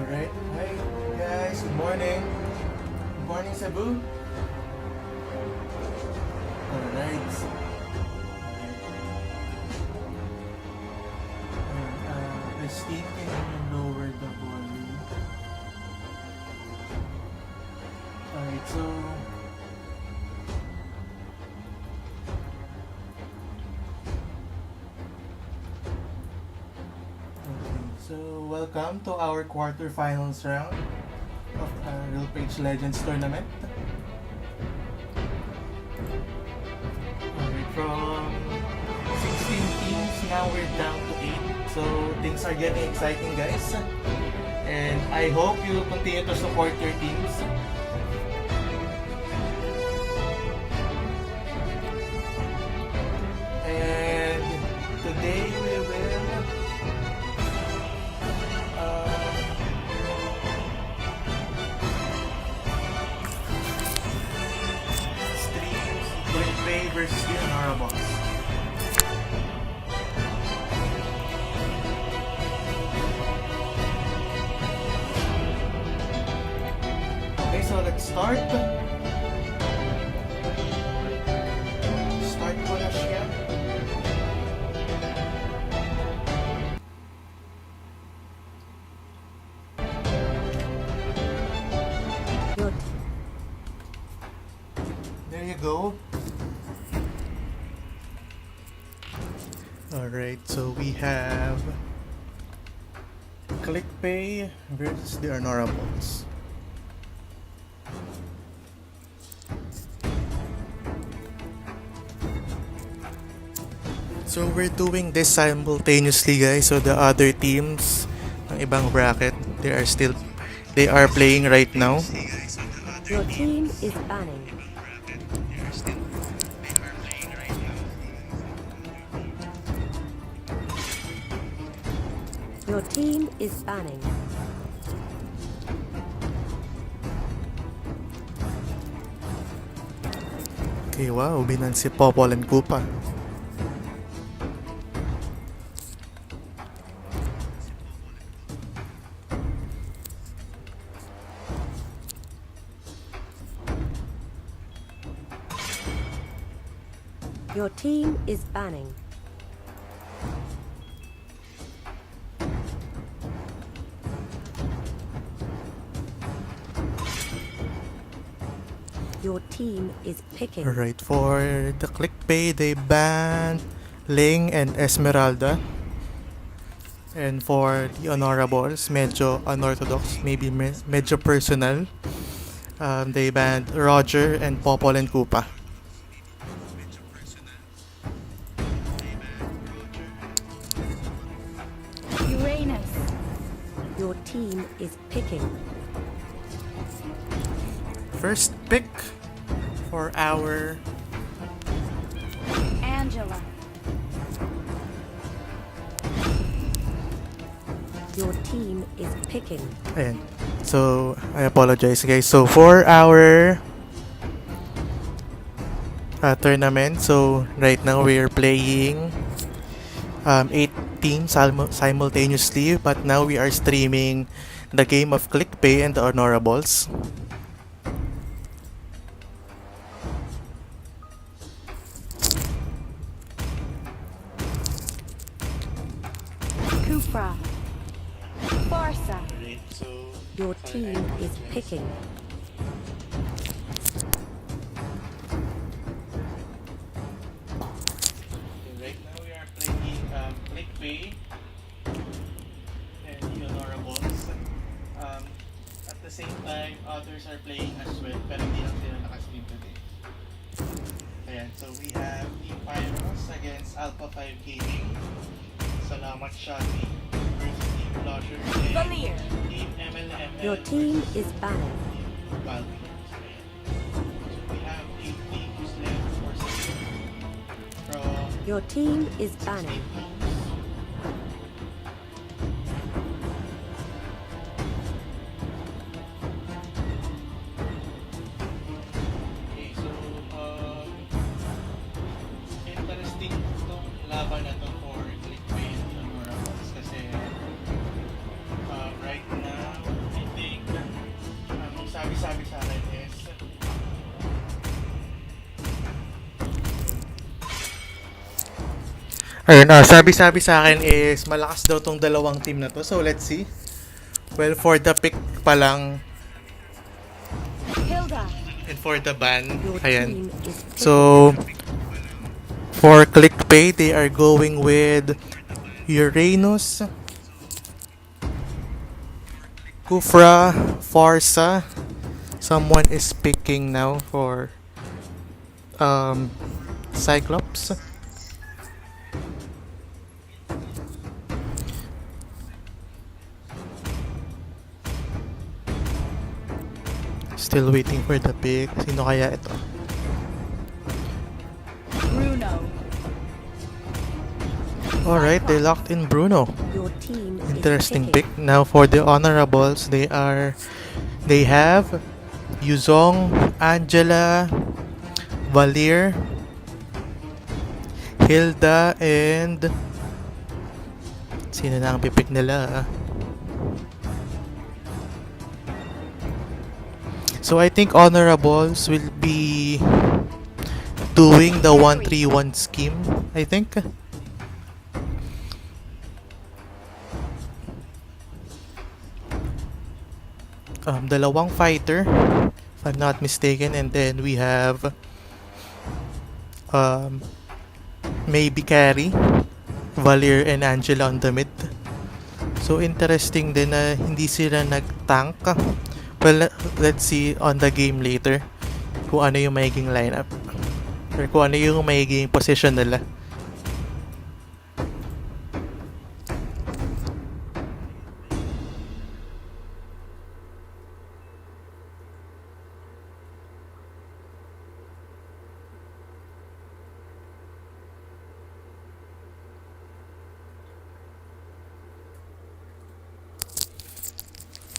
Alright, hi guys, good morning. Good morning, Cebu. Alright. Christine, can you lower the volume? Alright, so welcome to our quarterfinals round of RealPage Legends tournament. Alright, from 16 teams, now we're down to 8. So things are getting exciting, guys. And I hope you continue to support your teams. And today we will stream Clickpay versus the Honorables. Okay, so let's start. Start ko na siya. There you go. Alright, so we have Clickpay versus the Honorables. So we're doing this simultaneously, guys. So the other teams ng ibang bracket, they are playing right now. Your team is banning. Your team is banning. Okay, wow, binan si Popol and Kupa. Your team is banning. Your team is picking. Alright, for the Clickpay, they banned Ling and Esmeralda. And for the Honorables, medyo unorthodox, maybe medyo personal. They banned Roger and Popol and Kupa. Your team is picking. First pick for our Angela. Your team is picking. Ayan. So, I apologize, guys. So, for our tournament, so right now we are playing 8 teams simultaneously, but now we are streaming the game of Clickpay and the Honorables. Kufra. Barca. Your team is picking. Right now we are playing Clickpay and the Honorables. At the same time, others are playing as well, pero hindi lang sila nakasleep today. Ayan, so we have Team Pyros against Alpha 5 Gaming. Salamat Shadi versus Team Blusher and Team MLM. Your team is banning. So we have 8 teams left for season. From Your team is banning. Okay, so interesting itong laban na to for Clickpay and Honorables kasi right now Ayun, sabi-sabi sa akin is malakas daw tong dalawang team na to. So, let's see. Well, for the pick pa lang Hilda, and for the ban, your ayan. team is picking. So, for Clickpay, they are going with Uranus, Kufra, Farsa. Someone is picking now for Cyclops. Still waiting for the pick. Sino kaya ito? Bruno, Alright, they locked in Bruno. your team Interesting is pick. picking. Now for the honorables, they have Yuzong, Angela, Valir, Hilda, and sino na ang pipick nila? So I think honorables will be doing the 1-3-1 scheme, I think. Dalawang fighter, if I'm not mistaken, and then we have maybe carry Valir and Angela on the mid. So interesting din na hindi sila nag-tank. Well, let's see on the game later kung ano yung magiging lineup or kung ano yung magiging position nila.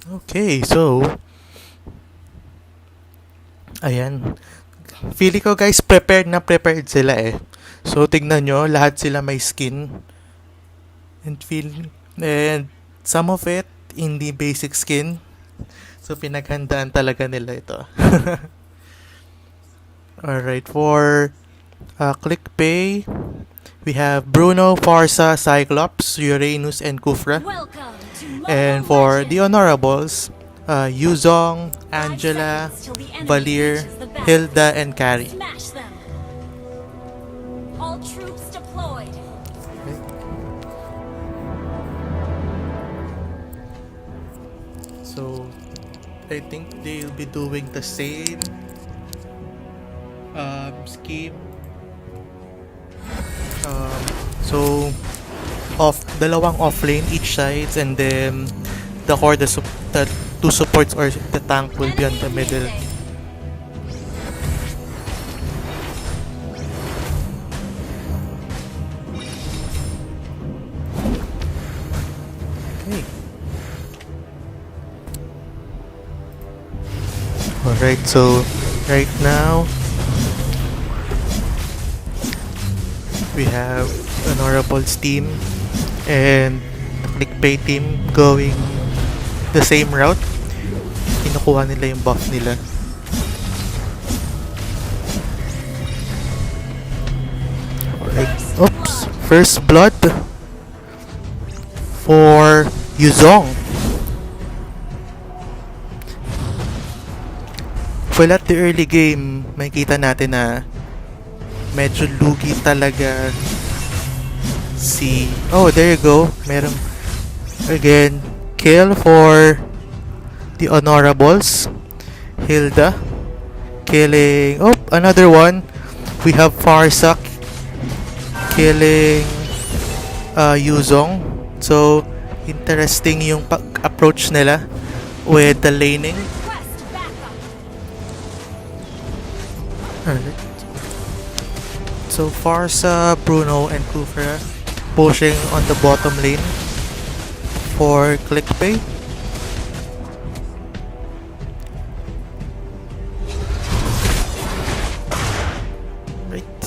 Okay, so ayan. Feeling ko guys, prepared sila eh. So tignan nyo, lahat sila may skin. And some of it, hindi basic skin. So pinaghandaan talaga nila ito. Alright, for Clickpay, we have Bruno, Farsa, Cyclops, Uranus, and Kufra. Welcome to And for the honorables, Yuzong, Angela, Valir, Hilda, and Carrie. Smash them. All troops deployed. So, I think they'll be doing the same scheme. So, dalawang off lane each sides, and then the core, the two supports or the tank will be on the middle. Okay. Alright, so right now we have Honorable's team and the Clickpay team going the same route. Kinukuha nila yung buff nila. Alright. Oops. First blood for Yuzong. Well, at the early game, makikita natin na medyo lugi talaga si... Oh, there you go. Merong again kill for the honorables. Hilda killing... Oh, another one. We have Farsak killing Yuzong. So, interesting yung approach nila with the laning. Alright. So, Farsa, Bruno, and Kufra pushing on the bottom lane for Clickpay. Right.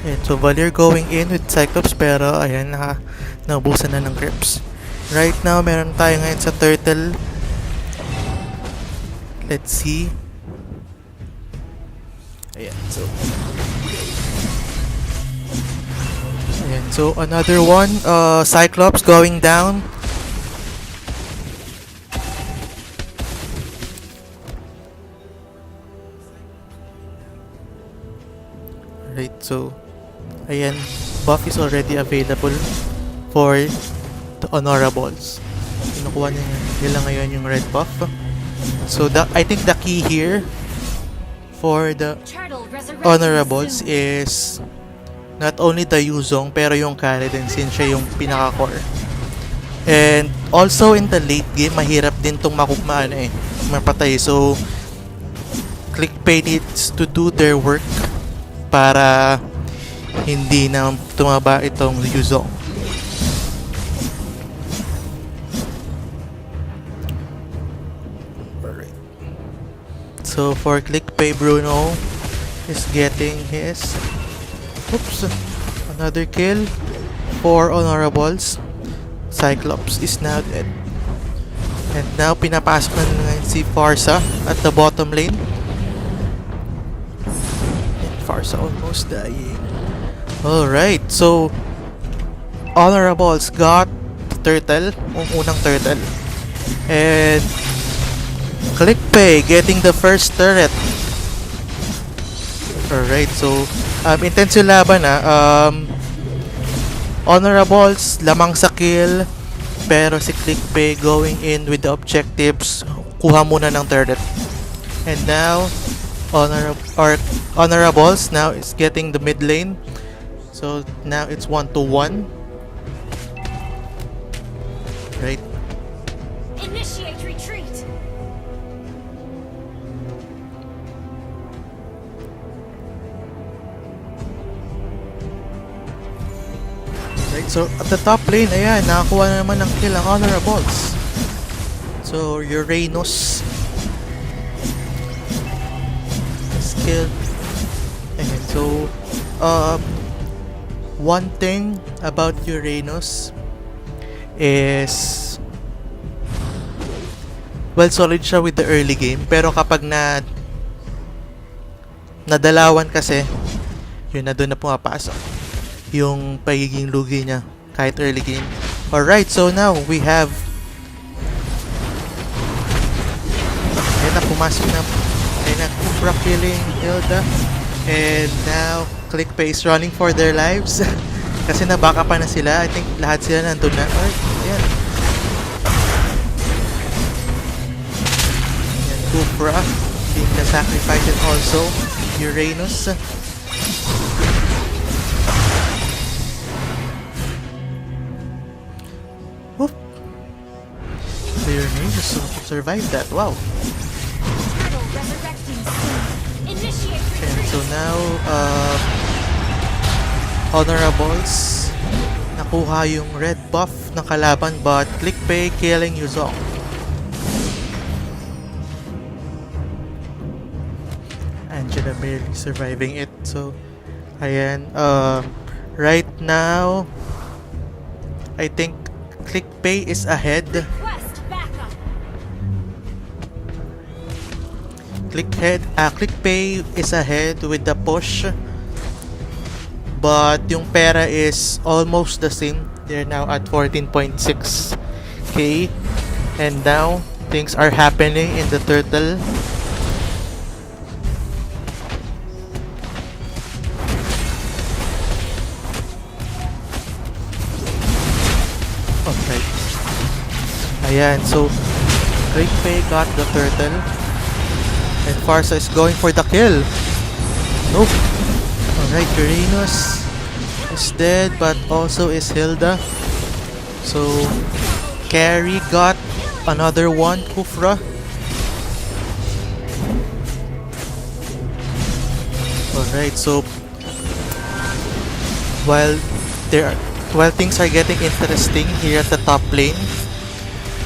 And so, Valir going in with Cyclops, pero ayan, naubusan na ng creeps. Right now, meron tayo ngayon sa turtle. Let's see. Ayan, so So another one, Cyclops going down. Right, so ayan, buff is already available for the honorables. Kinukuha nila ngayon yung red buff. So I think the key here for the Turtle resurrecting honorables soon. is not only the Yuzong pero yung Kale din since siya yung pinaka-core. And also in the late game, mahirap din tong mapatay. So Clickpay needs to do their work para hindi na tumaba itong Yuzong. Alright. So for Clickpay, Bruno is getting his another kill for honorables. Cyclops is now dead. And now pinapasok na si Farsa at the bottom lane. Farsa almost dying. Alright, so honorables got turtle, yung unang turtle. And Clickpay getting the first turret. Alright, so intense yung laban honorables, lamang sa kill. Pero si Clickpay going in with the objectives, kuha muna ng turret. And now honorables now is getting the mid lane. So now it's 1-1. Right. Initiate retreat. Right, so at the top lane, ayan, nakakuha na naman ng kill ang honorables. So Uranus skill. Ayan, so one thing about Uranus is well, solid siya with the early game, pero kapag nadalawan kasi, yun na doon na pumapasok yung pagiging lugi niya kahit early game. Alright, so now we have ayun na, pumasok na, ayun na, Kufra killing Hilda. And now Clickpay is running for their lives kasi nabaka pa na sila. I think lahat sila nandun na. Alright, ayan, ayan, Kufra being the sacrifice, and also Uranus. Uranus survived that. Wow. Turtle resurrecting soon. Initiate Okay, retreat. so now honorables nakuha yung red buff ng kalaban, but Clickpay killing Yuzong. Angela barely surviving it. So ayan, right now I think Clickpay is ahead. Request backup. Clickpay is ahead with the push, but yung pera is almost the same. They're now at 14.6k, and now things are happening in the turtle. Okay, ayan, so Clickpay got the turtle. And Farsa is going for the kill. Nope. Alright, Uranus is dead, but also is Hilda. So Carrie got another one, Kufra. Alright, so while things are getting interesting here at the top lane,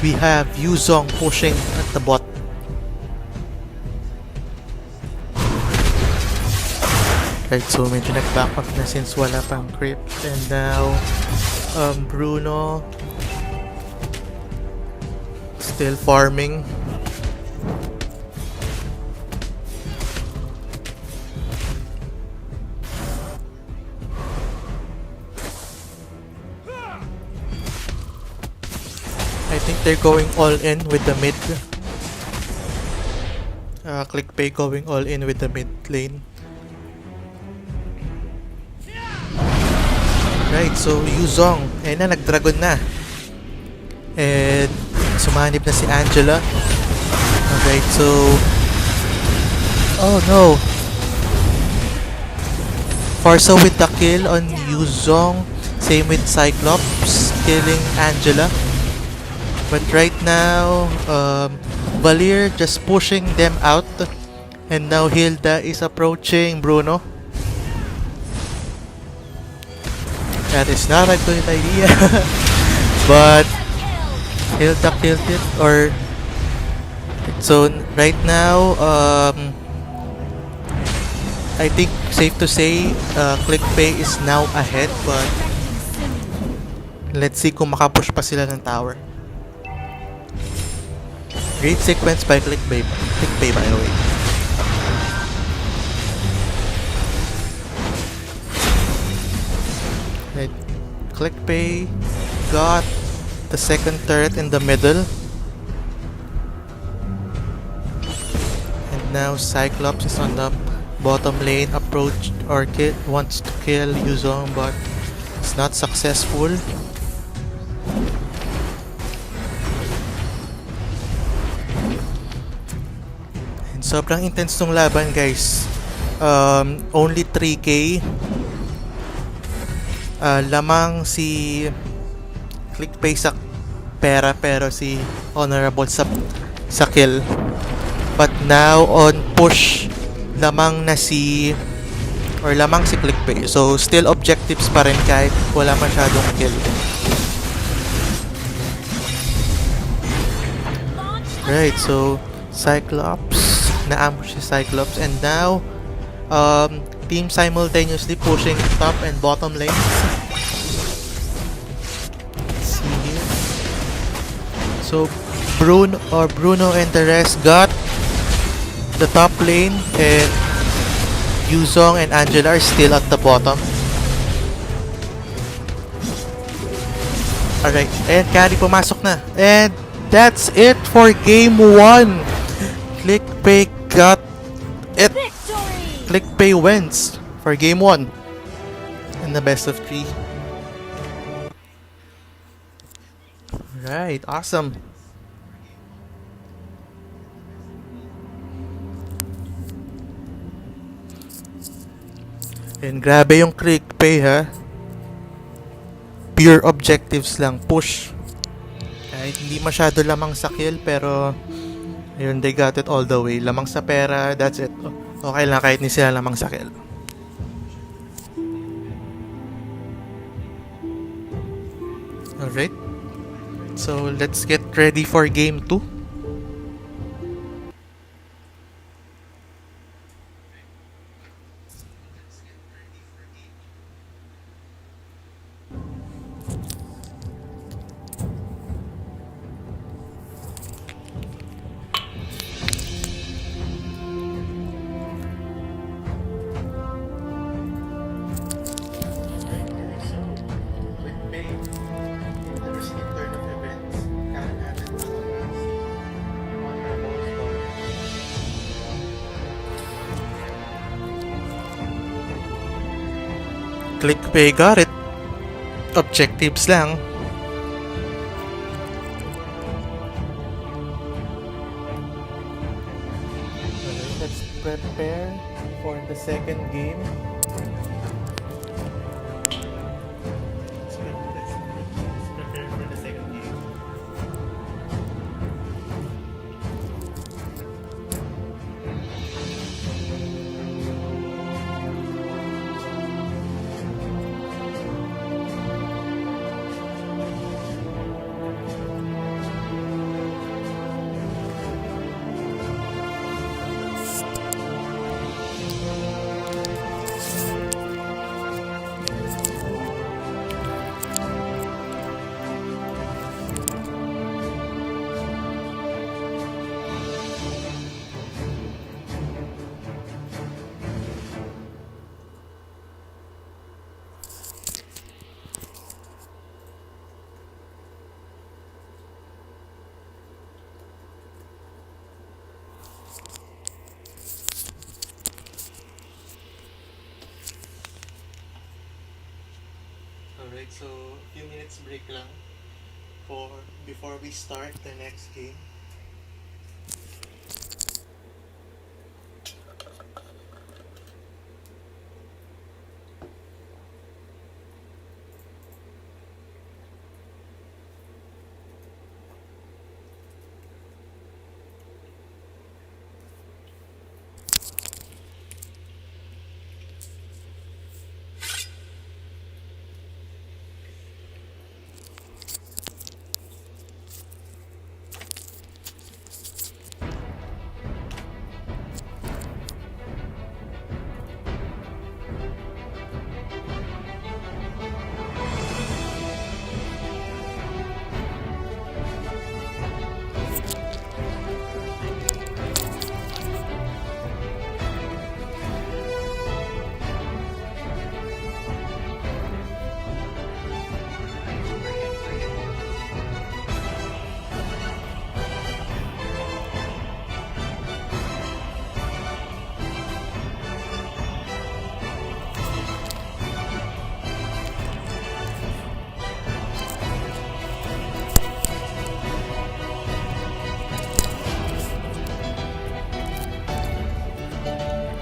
we have Yuzong pushing at the bot. Right, so medyo nag-back up na since wala pang creep. And now Bruno still farming. think they're going all in with the mid. Clickpay going all in with the mid lane. Right, so Yuzong, ayun na, nag-dragon na. And sumanib na si Angela. Alright, so oh no. Farsa with the kill on Yuzong. Same with Cyclops, killing Angela. But right now, Valir just pushing them out. And now Hilda is approaching Bruno. That is not a good idea. But Hilda killed it. Or so right now, I think safe to say Clickpay is now ahead. But let's see kung makapush pa sila ng tower. Great sequence by Clickpay by the way. Right. Clickpay got the second turret in the middle. And now Cyclops is on the bottom lane, approach or wants to kill Yuzong but it's not successful. And sobrang intense tong laban, guys. Only 3k. Lamang si Clickpay sa pera pero si Honorable sa kill. But now on push lamang si Clickpay. So still objectives pa rin kahit wala masyadong kill. Right, so Cyclops, na-ambush si Cyclops and now team simultaneously pushing top and bottom lanes. Let's see here. So Bruno and the rest got the top lane and Yuzong and Angela are still at the bottom. Alright, and carry pumasok na. And that's it for game 1. Clickpay got it. Clickpay wins for game 1 in the best of 3. Right, awesome. And grabe yung Clickpay, ha. Pure objectives lang, push. Kahit hindi masyado lamang sa kill pero ayun, they got it all the way. Lamang sa pera, that's it. Okay lang kahit hindi sila lamang sa kill. Alright. So, let's get ready for game 2. Clickpay got it. Objectives lang. Let's prepare for the second game. Let's prepare for the second game. Alright, so a few minutes break lang before we start the next game.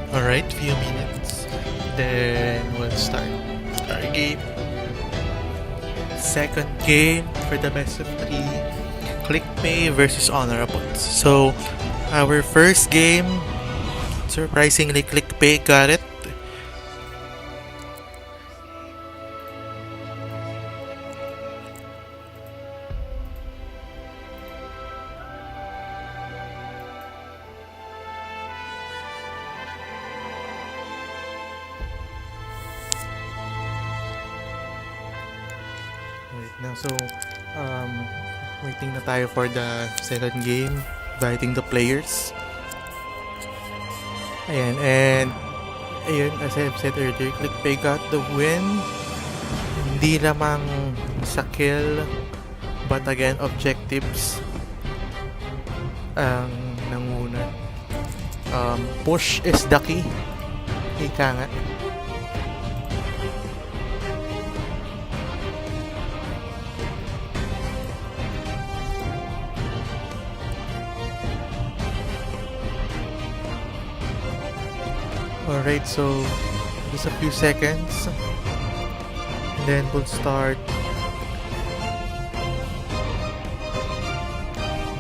Alright, few minutes. Then we'll start our game. Second game for the best of 3. Clickpay versus Honorables. So, our first game, surprisingly, Clickpay got it. Right now, so waiting na tayo for the second game, inviting the players. Ayan, and ayun, as I've said earlier, Clickpay got the win. Hindi lamang sa kill, but again, objectives ang nanguna. Push is the key. Ika nga. Alright, so just a few seconds and then we'll start.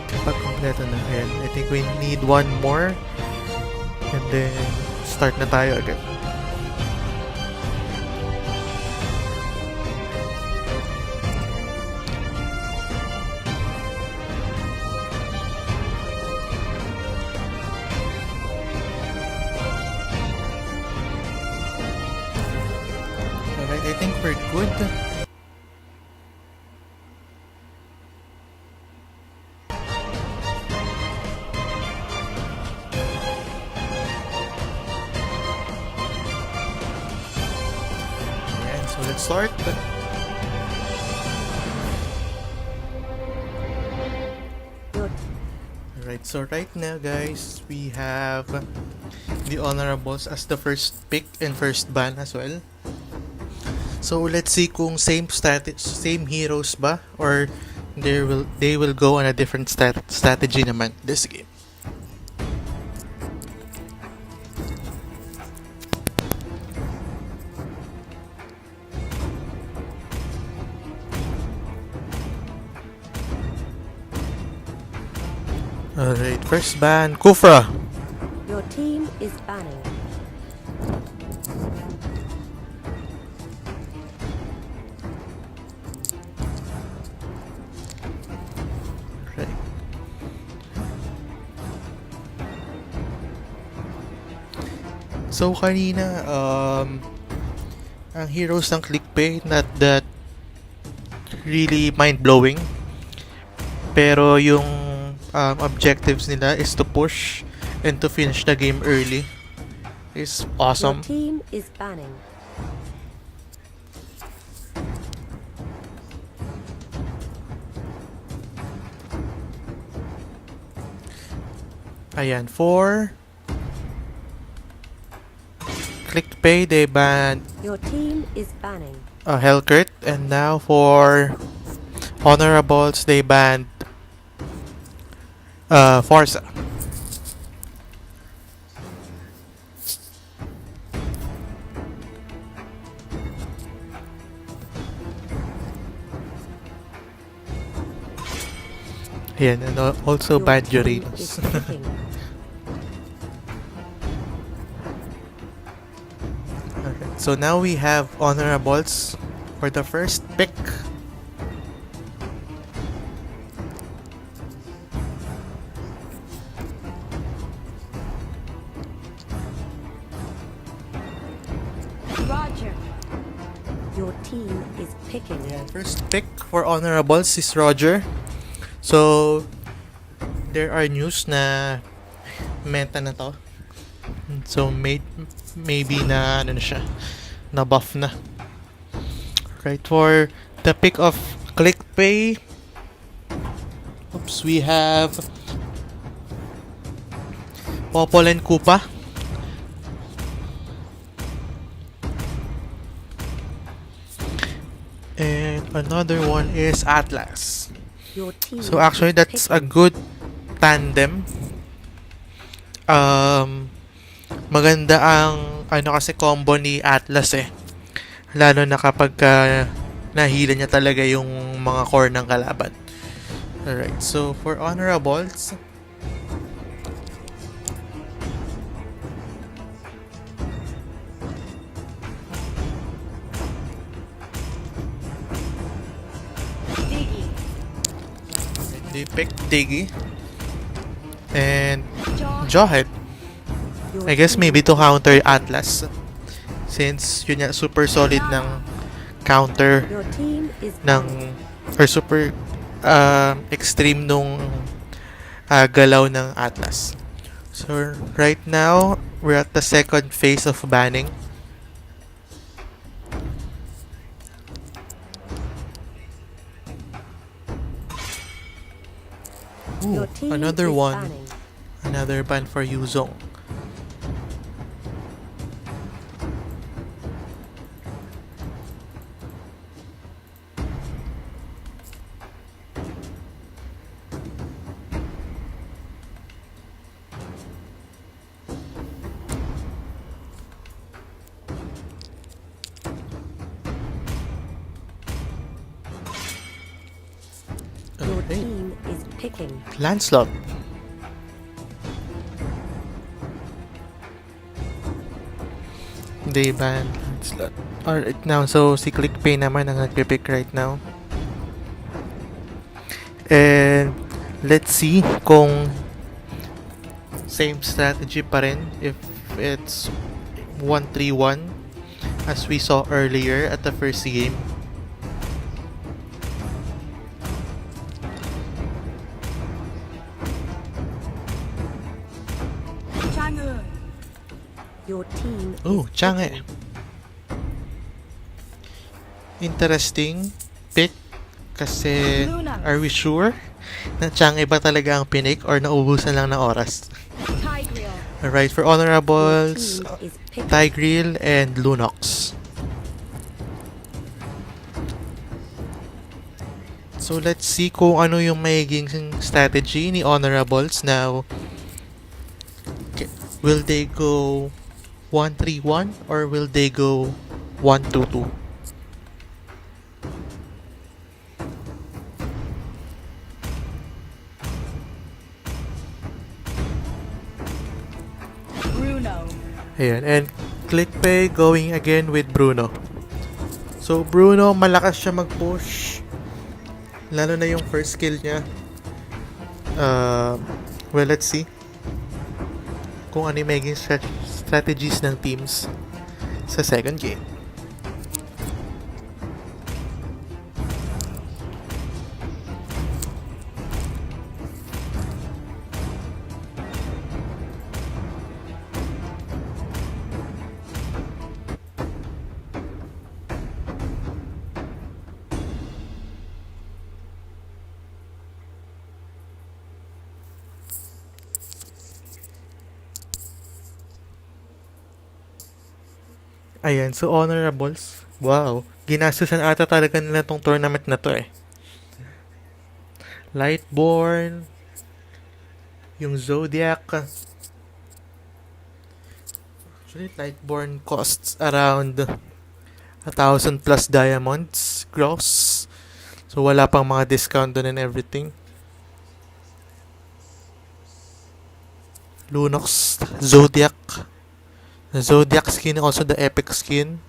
Kapag kompleto na, ayan, I think we need one more and then start na tayo agad. Alright, I think we're good. Ayan, so let's start. Alright, so right now guys, we have the Honorables as the first pick and first ban as well. So let's see kung same heroes ba or they will go on a different strategy naman this game. Alright, first ban, Kufra. Your team is banning. Right. So kanina, ang heroes ng Clickpay, not that really mind-blowing. Pero yung objectives nila is to push and to finish the game early. Is awesome. Your team is banning. Ayan, for Clickpay, they banned Your team is banning. Hellkurt. And now for honorables, they banned Forza. Ayan, and also Your banned team Uranus. is picking. Alright, so now we have honorables for the first pick. Roger. Your team is picking. Ayan, first pick for honorables is Roger. So, there are news na meta na to. So, maybe na ano na siya, na buff na. Right, for the pick of Clickpay, oops, we have Popol and Koopa. And another one is Atlas. Your team So actually is that's a picking. good tandem. Maganda ang ano kasi combo ni Atlas eh. Lalo na kapag nahila niya talaga yung mga core ng kalaban. Alright, so for honorables, Diggy. they picked Diggy and Jaw. Jawhead. Your I guess team maybe to is counter picking. Atlas. Since yun nga, super solid ng counter Your team is ng or super extreme nung galaw ng Atlas. So right now, we're at the second phase of banning. Ooh, Your team another is one. banning. Another ban for Yuzong. Your Okay. team is picking. Lancelot. They banned Lancelot. Alright now, so si Clickpay naman ang nagpipick right now. And let's see kung same strategy pa rin if it's 1-3-1 as we saw earlier at the first game. Chang'e. Your team Oh, is Chang'e. picking. Interesting pick kasi Luna. are we sure na Chang'e ba talaga ang pinik or naubusan lang ng oras? Tigreal. Alright, for Your honorables, team is picking. Tigreal and Lunox. So let's see kung ano yung magiging strategy ni honorables now. Will they go 1-3-1 or will they go 1-2-2? Bruno. Ayan, and Clickpay going again with Bruno. So Bruno, malakas siya mag-push. Lalo na yung first skill niya. Well, let's see kung ano yung magiging strategies ng teams sa second game. Ayan, so honorables. Wow, Ginastusan ata talaga nila tong tournament na to eh. Lightborn, yung Zodiac. Actually, Lightborn costs around 1,000 plus diamonds gross. So, wala pang mga discount doon and everything. Lunox, Zodiac. The Zodiac skin, also the Epic skin.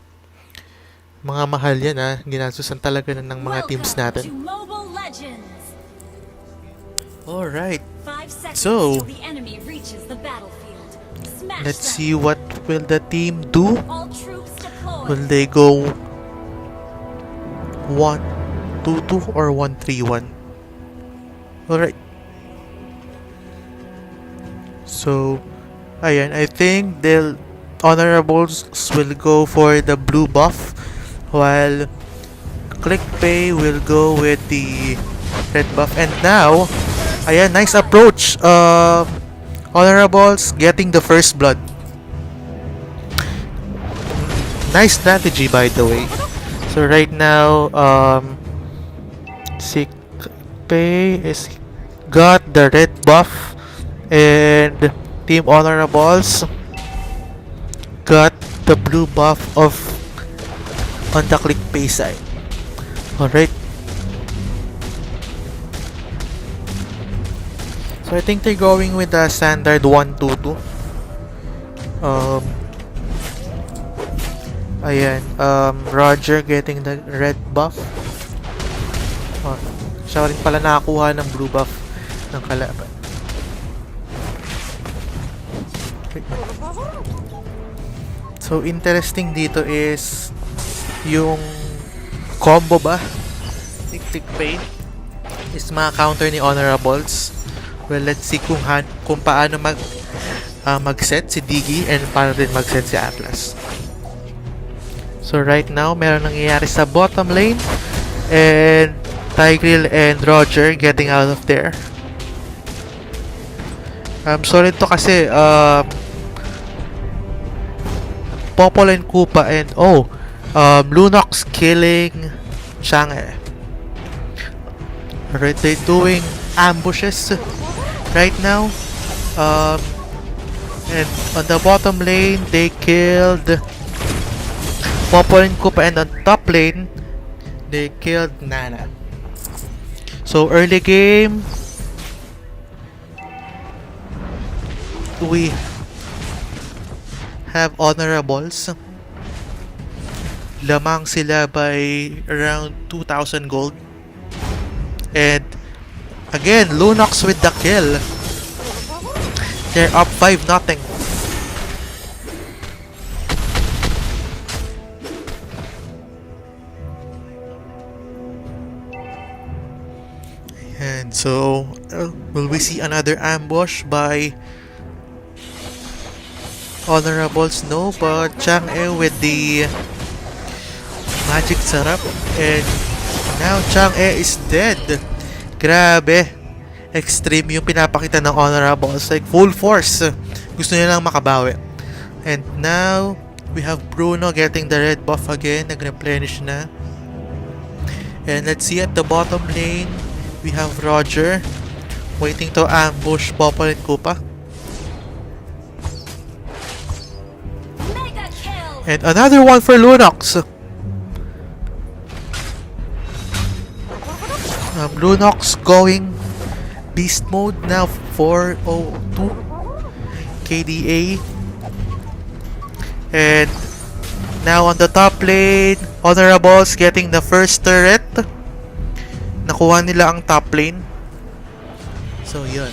Mga mahal yan ah. Ginasusan talaga na ng mga teams natin. Alright. So, let's see what will the team do. Will they go 1-2-2 or 1-3-1? Alright. So, ayan, I think the Honorables will go for the blue buff, while Clickpay will go with the red buff. And now, ayan, nice approach. Honorables getting the first blood. Nice strategy, by the way. So right now, Clickpay is got the red buff, and Team Honorables got the blue buff of on the Clickpay side. Alright. So I think they're going with the standard 1-2-2. Ayan. Roger getting the red buff. Siya rin pala nakakuha ng blue buff ng kalaban. Okay. So interesting dito is yung combo ba ni Clickpay is maka-counter ni Honorables. Well, let's see kung paano mag-set si Diggy and paano rin mag-set si Atlas. So right now, meron nangyayari sa bottom lane, and Tigreal and Roger getting out of there. Solid to kasi Popol and Koopa and Lunox killing Chang'e. Alright, they're doing ambushes right now. And on the bottom lane, they killed Popol and Koopa, and on top lane, they killed Nana. So early game, we have Honorables. Lamang sila by around 2,000 gold. And again, Lunox with the kill. They're up 5-0. And so, will we see another ambush by Honorables? No, but Chang'e with the magic sarap, and now Chang'e is dead. Grabe, extreme yung pinapakita ng Honorables, like full force. Gusto niya lang makabawi. And now we have Bruno getting the red buff again, nag-replenish na. And let's see at the bottom lane, we have Roger waiting to ambush Popol and Koopa. And another one for Lunox. Lunox going beast mode now, 402 KDA. And now on the top lane, Honorables getting the first turret. Nakuha nila ang top lane. So yun,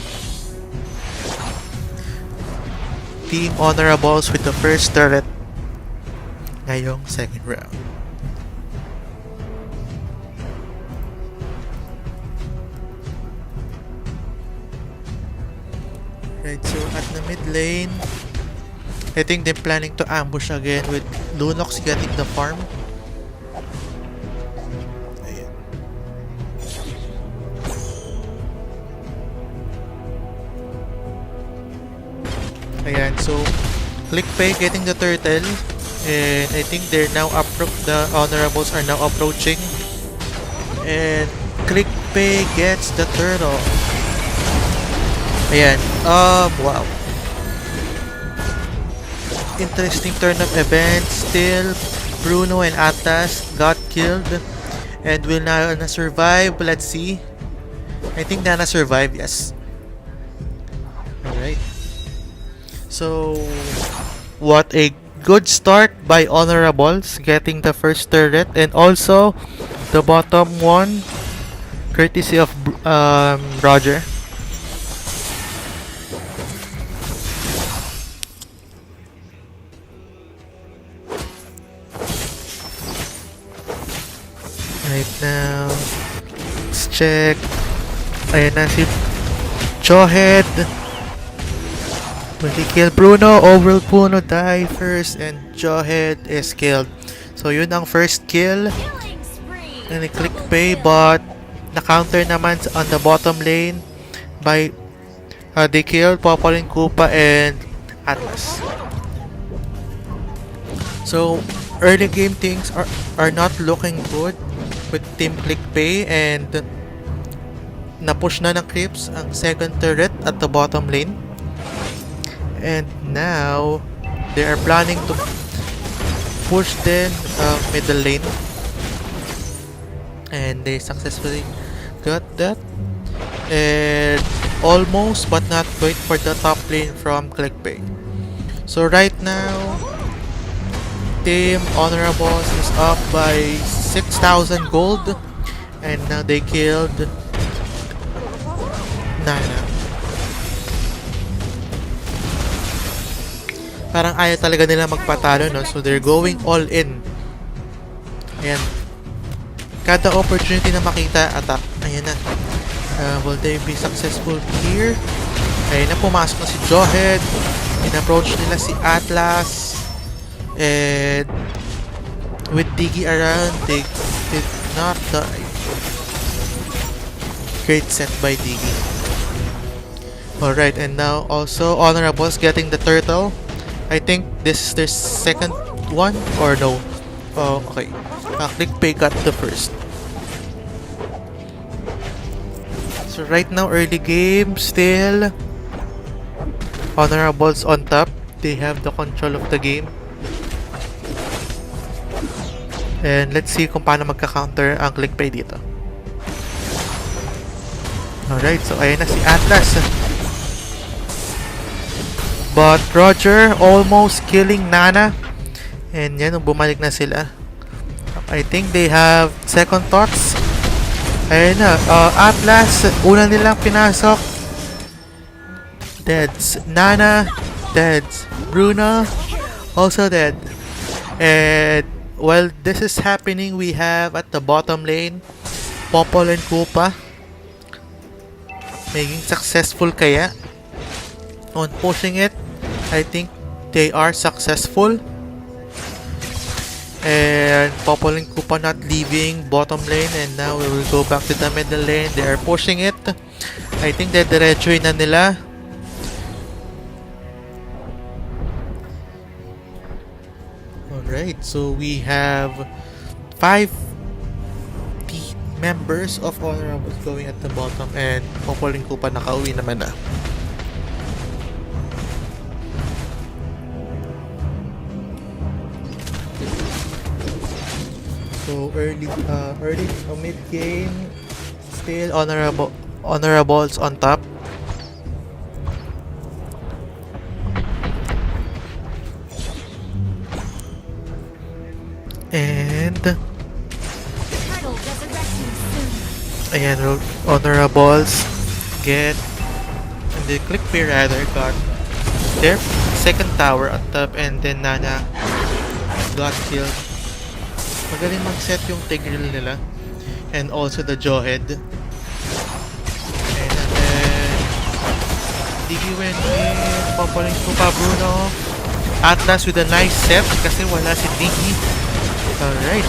Team Honorables with the first turret ngayong second round. Right, so at the mid lane, I think they're planning to ambush again with Lunox getting the farm. Ayan. Ayan, so Clickpay getting the turtle, And I think they're now the honorables are now approaching. And Clickpay gets the turtle. Ayan. Wow. Interesting turn of events. Still, Bruno and Atlas got killed. And will Nana survive? Let's see. I think Nana survived, yes. Alright. So, what a good start by honorables, getting the first turret. And also, the bottom one, courtesy of Roger. Right now, let's check. Ayan na si Jawhead. Will he kill Bruno? Or will Bruno die first and Jawhead is killed? So yun ang first kill. And ni Clickpay, but na-counter naman on the bottom lane by they killed Popol and Koopa and Atlas. So early game things are not looking good with Team Clickpay, and na-push na ng Crips ang second turret at the bottom lane. And now they are planning to push then middle lane. And they successfully got that. And almost but not quite for the top lane from Clickpay. So right now, Team Honorables is up by 6,000 gold. And now they killed Nana. Parang ayaw talaga nila magpatalo, no? So they're going all in. Ayan. Kada opportunity na makita, attack. Ayan na. Will they be successful here? Ayan na, pumasok na si Jawhead. In-approach nila si Atlas. And with Diggy around, they did not die. Great set by Diggy. Alright, and now also Honorables getting the turtle. I think this is their second one, or no? Oh, okay. Clickpay got the first. So right now, early game, still Honorables on top. They have the control of the game. And let's see kung paano magka-counter ang Clickpay dito. Alright, so ayan na si Atlas. But Roger almost killing Nana. And yan, bumalik na sila. I think they have second thoughts. Ayan na, Atlas, una nilang pinasok. Deads. Nana, deads. Bruno, also dead. And while this is happening, we have at the bottom lane, Popol and Koopa. Maging successful kaya on pushing it. I think they are successful. And Popol and Koopa not leaving bottom lane, and now we will go back to the middle lane. They are pushing it. I think they're diretso na nila. Alright, so we have 5 members of Honorables going at the bottom, and Popol and Koopa nakauwi naman na. So early mid game, still Honorables on top. And ayan, Honorables get, and the Clickpay rather got their second tower at top, and then Nana got killed. Magaling mag-set yung Tigreal nila, and also the Jawhead. And then Diggy went in, Popol and Koopa, Bruno, Atlas with a nice set kasi wala si Diggy. Alright.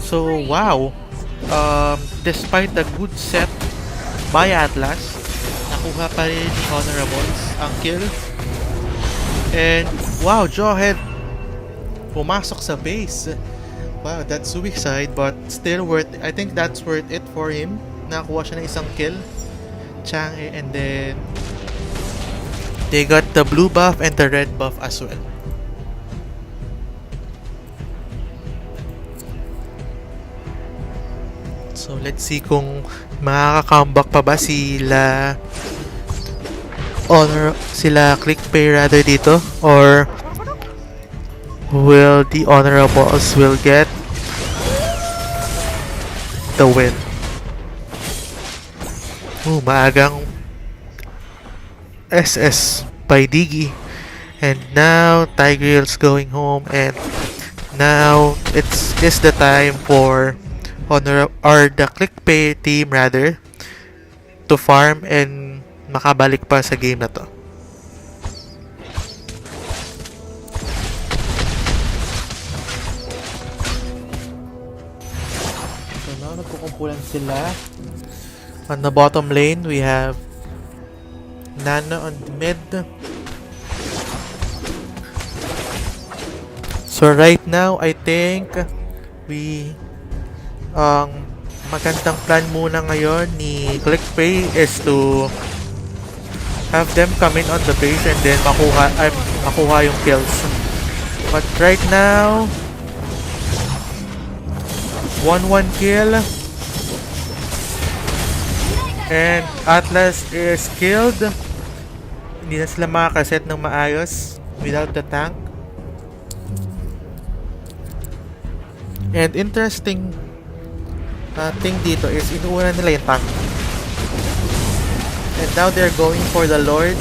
So wow, despite the good set by Atlas, nakuha pa rin ni Honorables ang kill. And wow, Jawhead pumasok sa base. Wow, that's suicide but still worth it. I think that's worth it for him. Nakakuha siya ng isang kill. Chang'e, and then they got the blue buff and the red buff as well. So let's see kung makaka-comeback pa ba sila Clickpay rather dito, or will the honorables will get the win. Maagang SS by Diggy. And now Tigreal's going home, and now it's the time for the Clickpay team rather to farm and makabalik pa sa game na to. So now nagkukumpulan sila. On the bottom lane, we have Nano on the mid. So right now, I think magandang plan muna ngayon ni Clickpay is to have them come in on the base and then makuha yung kills. But right now, 1-1 kill. And Atlas is killed. Hindi na sila makakaset ng maayos without the tank. And interesting thing dito is inuuna nila yung tank. And now they're going for the Lord.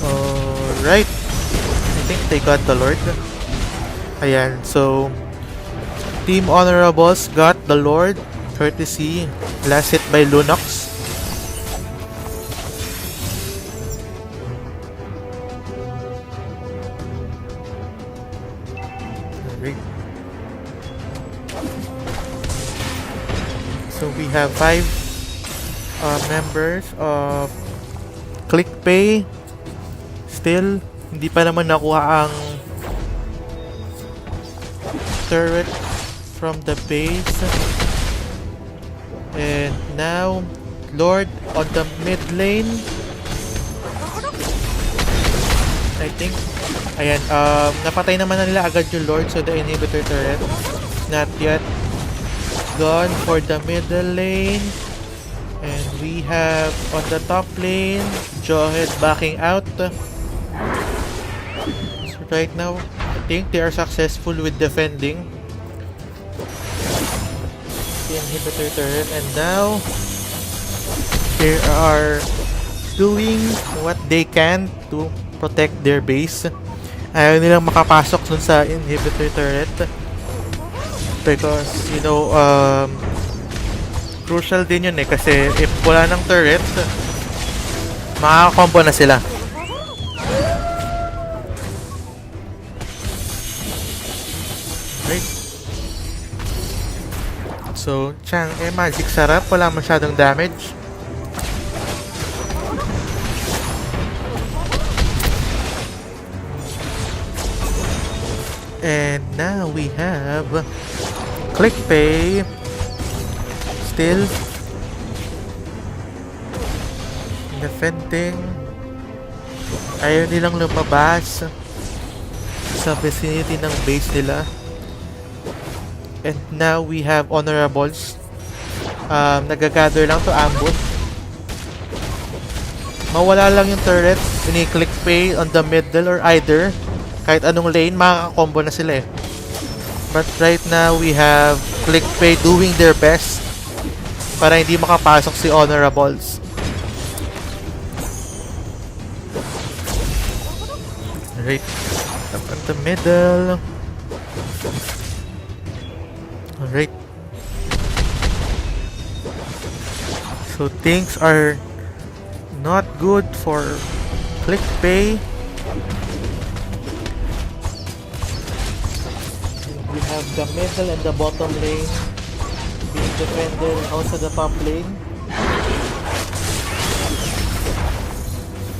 Alright. I think they got the Lord. Ayan, so Team Honorables got the Lord. Courtesy, last hit by Lunox. So we have 5 members of Clickpay. Still, hindi pa naman nakuha ang turret from the base. And now, Lord on the mid lane. I think, ayan, napatay naman na nila agad yung Lord, so the inhibitor turret not yet gone for the middle lane. And we have on the top lane, Jawhead backing out. So right now, I think they are successful with defending the inhibitor turret, and now they are doing what they can to protect their base. Ayaw nilang makapasok dun sa inhibitor turret because you know crucial din yun kasi if wala ng turret makaka-combo na sila. Right. So, Chang'e magic sarap, wala masyadong damage. And now we have Clickpay still defending. Ayaw nilang lumabas sa vicinity ng base nila. And now we have honorables. Nagagather lang to ambush. Mawala lang yung turret ni Clickpay on the middle or either. Kahit anong lane, makaka-combo na sila eh. But right now, we have Clickpay doing their best para hindi makapasok si honorables. Right up at the middle. Alright. So things are not good for Clickpay. We have the middle and the bottom lane being defended, and also the top lane.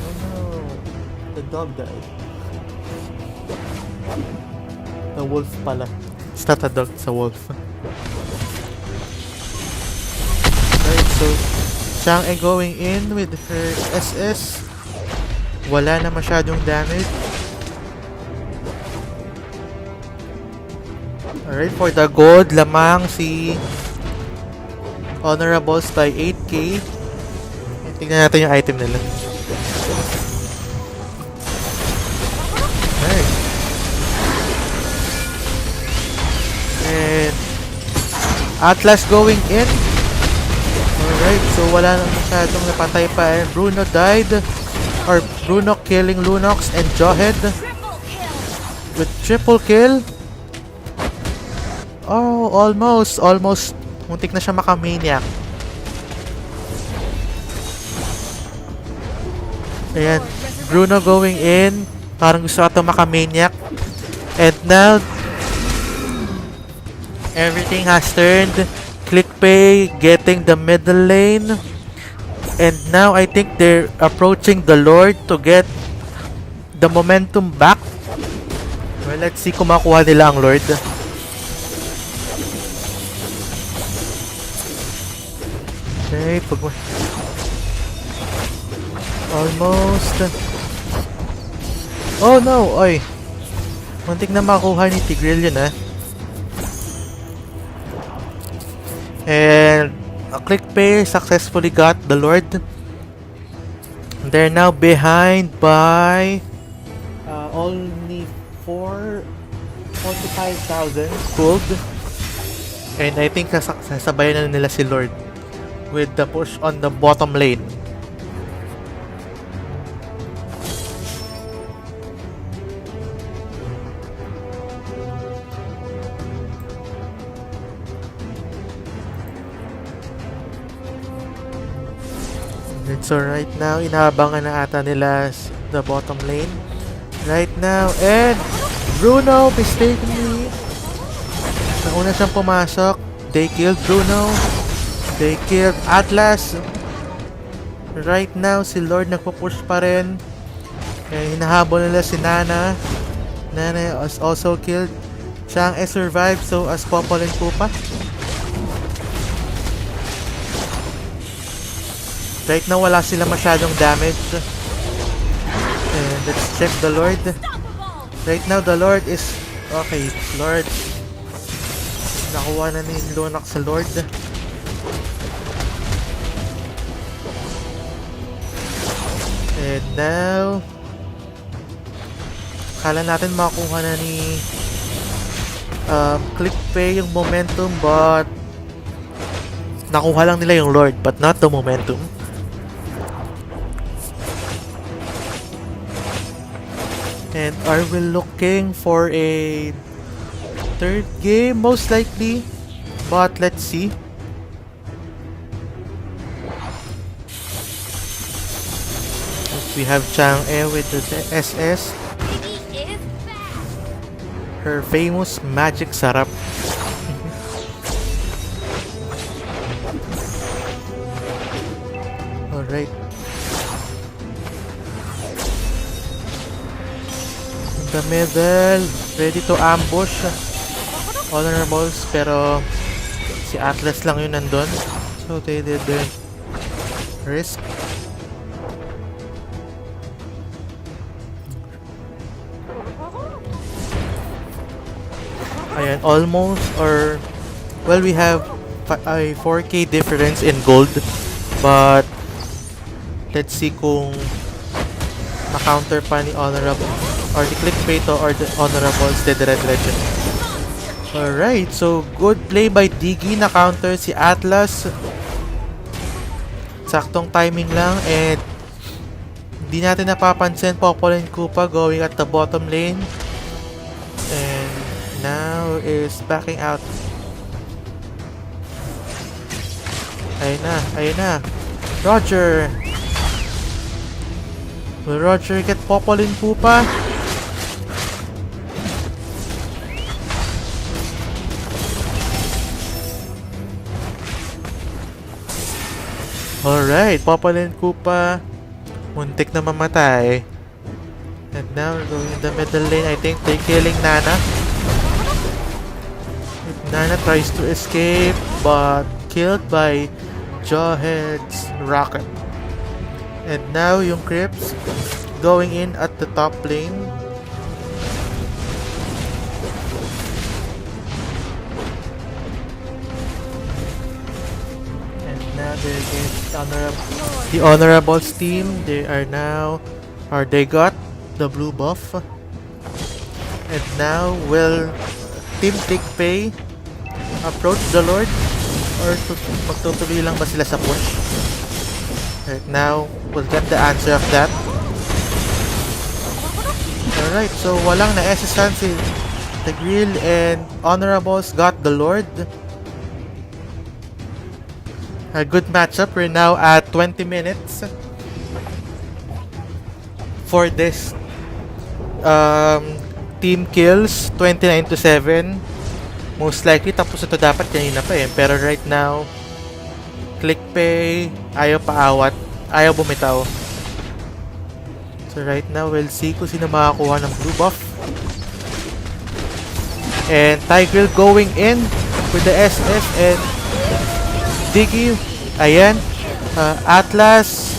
Oh no. dog died. The wolf pala. It's not a dog, it's a wolf. Right, so Chang'e going in with her SS. Wala na masyadong damage. Alright, for the gold, lamang si Honorables by 8k. Tingnan natin yung item nila. Alright. And Atlas going in. Alright, so wala na masyadong napatay pa. And Bruno died. Or Bruno killing Lunox and Jawhead with triple kill. Oh, almost. Muntik na siya makamaniac. Ayan, Bruno going in. Parang gusto ito makamaniac. And now, everything has turned. Clickpay getting the middle lane. And now I think they're approaching the Lord to get the momentum back. Well, let's see kung makuha nila ang Lord. Okay, almost. Oh no, oy. Muntik na makuha ni Tigreal yun, ah. And Clickpay successfully got the Lord. They're now behind by only 45,000 gold. And I think sasabayan na nila si Lord with the push on the bottom lane. So right now, inaabangan na ata nila the bottom lane. Right now, and Bruno mistakenly. Nauna siyang pumasok. They killed Bruno. They killed Atlas. Right now, si Lord nagpo-push pa rin. And hinahabol nila si Nana. Nana is also killed. Chang'e survived, so as Popol and Koopa. Right now, wala sila masyadong damage. And let's check the Lord. Right now, the Lord is... Okay, Lord. Nakuha na ni Lunox sa Lord. And now... Kala natin makuha na ni... Clickpay yung momentum, but... Nakuha lang nila yung Lord, but not the momentum. And are we looking for a third game? Most likely. But let's see. We have Chang'e with the SS. Her famous magic sarap. Alright. The middle, ready to ambush Honorables, pero si Atlas lang yun nandun, so they didn't risk. Ayan, almost, or well, we have a 4k difference in gold, but let's see kung na-counter pa ni Honorable or the Clickpay to or the Honorables the Red Legend. Alright, so good play by Diggy, na-counter si Atlas. Saktong timing lang, and di natin napapansin Popol and Koopa going at the bottom lane. And now is backing out. Ayun na. Roger! Will Roger get Popol and Koopa? Alright, Popol and Koopa muntik na mamatay. And now we're going in the middle lane. I think they're killing Nana. Nana tries to escape, but killed by Jawhead's rocket. And now yung Crips going in at the top lane. And now they're against the Honorables team. They are now, or they got the blue buff. And now will Team Clickpay approach the Lord? Or magtutuloy lang ba sila sa push? Right now, we'll get the answer of that. Alright, so walang na-SSan si The Grill and Honorables got the Lord. A good matchup. We're now at 20 minutes for this team kills, 29-7. Most likely tapos ito dapat kanina pa eh, pero right now Clickpay ayaw paawat, ayaw bumitaw. So right now we'll see kung sino makakuha ng blue buff. And Tigreal going in with the SS and Diggy. Ayan, Atlas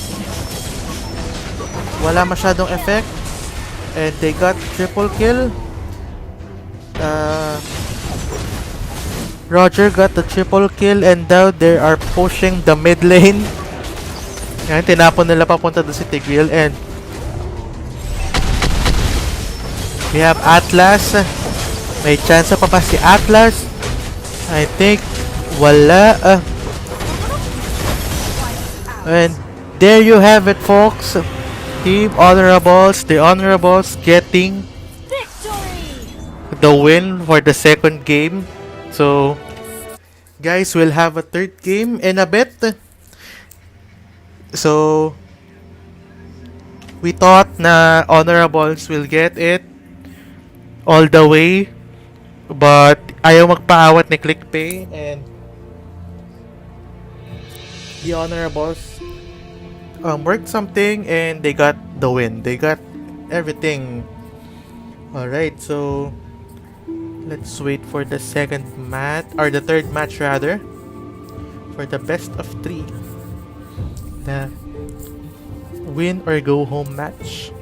wala masyadong effect. And they got triple kill. Roger got the triple kill and now they are pushing the mid lane. Yan, tinapon nila papunta doon si Tigreal and we have Atlas. May chance pa si Atlas. I think wala. And there you have it, folks. Team Honorables, the Honorables getting the win for the second game. So, guys, we'll have a third game in a bit. So, we thought na Honorables will get it all the way, but ayaw magpaawat ni Clickpay and the Honorables worked something and they got the win. They got everything. Alright, so let's wait for the second match, or the third match rather, for the best of 3. The win or go home match.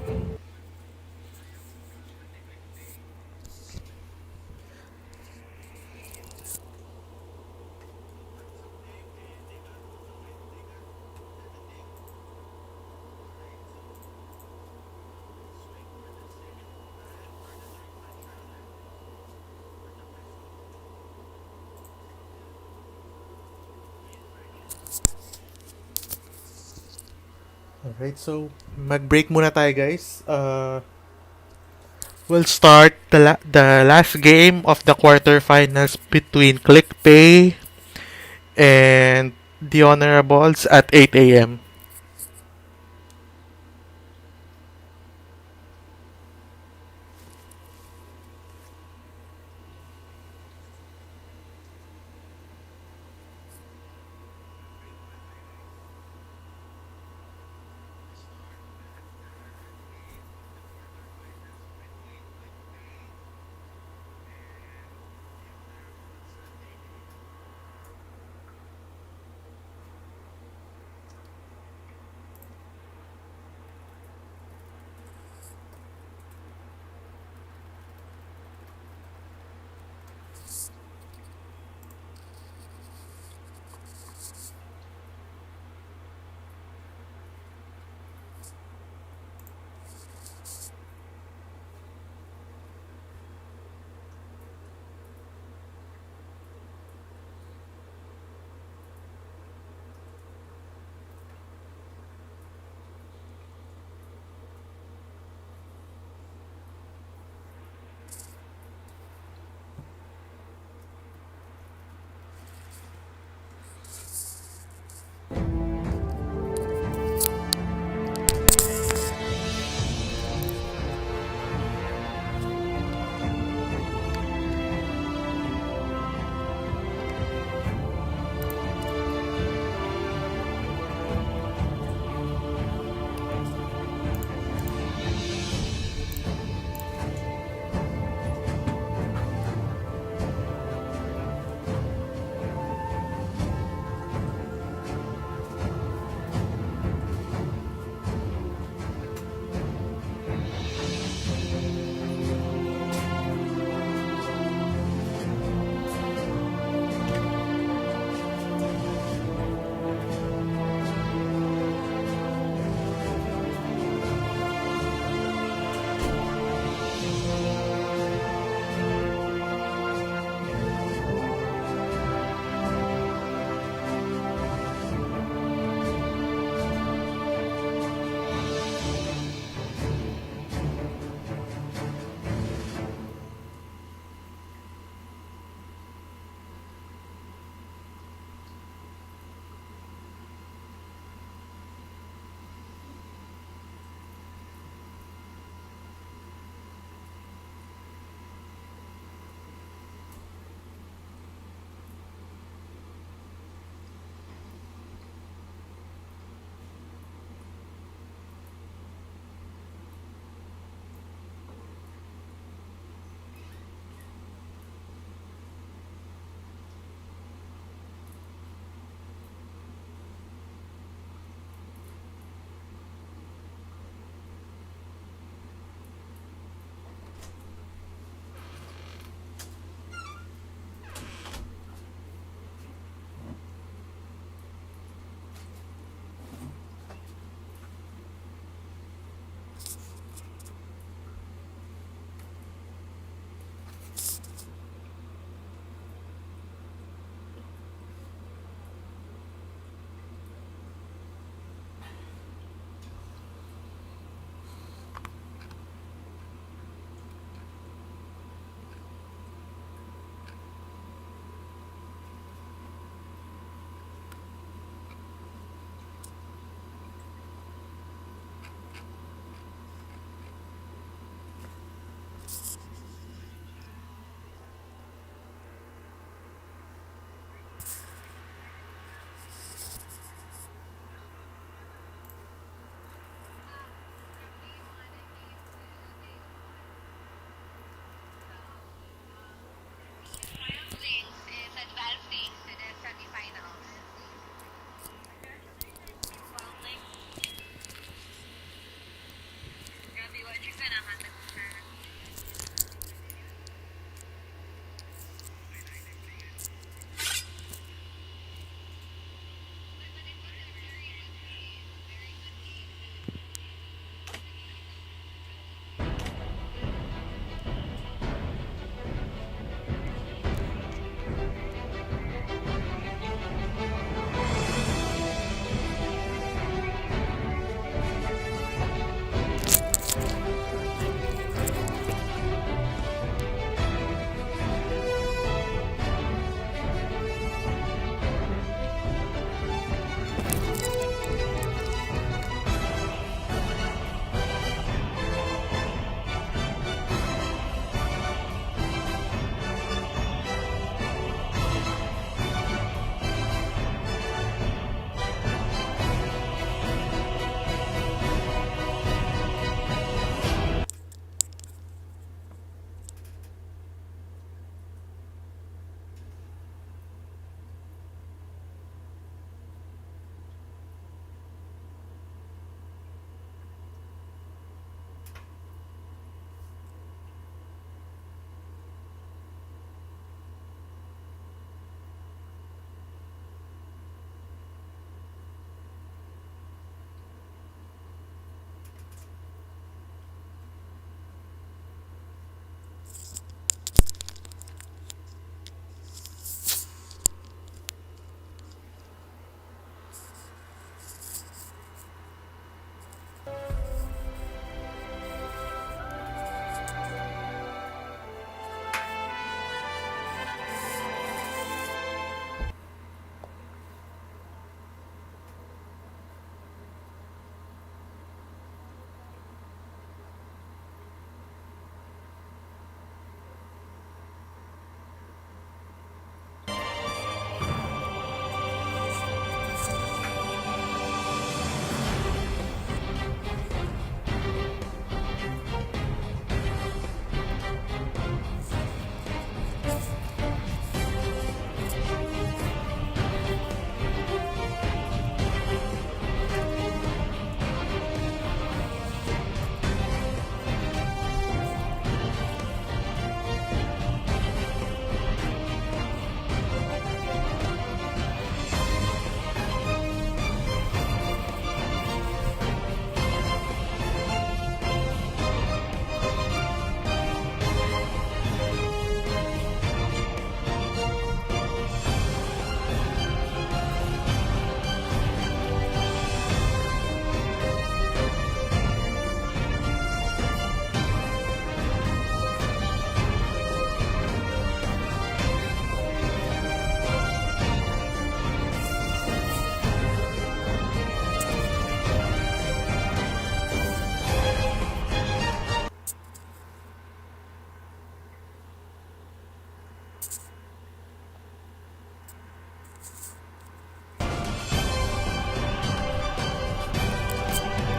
Alright, so mag-break muna tayo, guys. We'll start the last game of the quarterfinals between Clickpay and the Honorables at 8 a.m.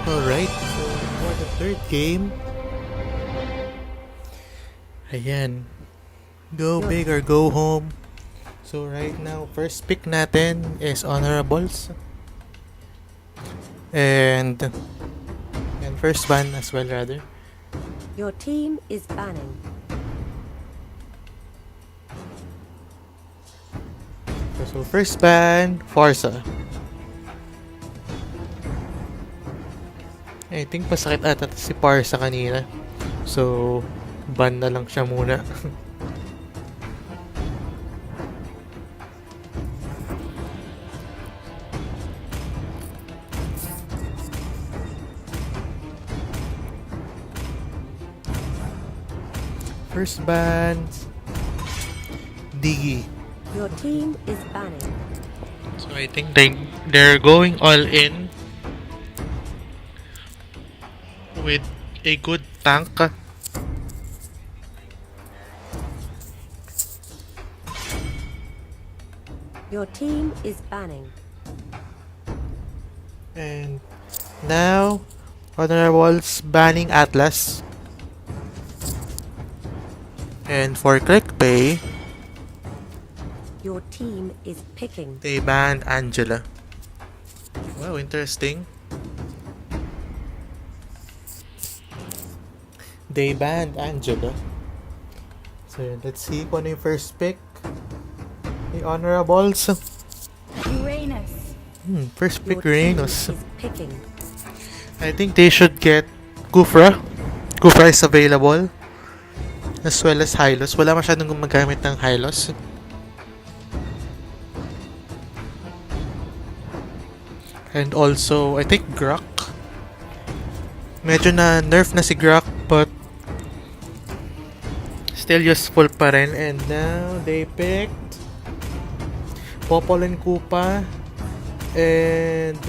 Alright, so for the third game, ayan, go big or go home. So right now, first pick natin is honorables. And first ban as well rather. Your team is banning. So first ban, Forza. I think masakit ata si Parsa kanina. So, ban na lang siya muna. First ban, Diggy. Your team is banning. So I think they're going all in with a good tank. Your team is banning. And now, honorables banning Atlas. And for Clickpay, Your team is picking. they banned Angela. Wow, interesting. They banned Angela. So let's see kung ano yung first pick. The honorables. Uranus. First pick Your team Reynos. is picking. I think they should get Kufra. Kufra is available. As well as Hylos. Wala masyadong gumagamit ng Hylos. And also, I think Grok. Medyo na nerf na si Grok, but still useful pa rin. And now, they picked Popol and Koopa. And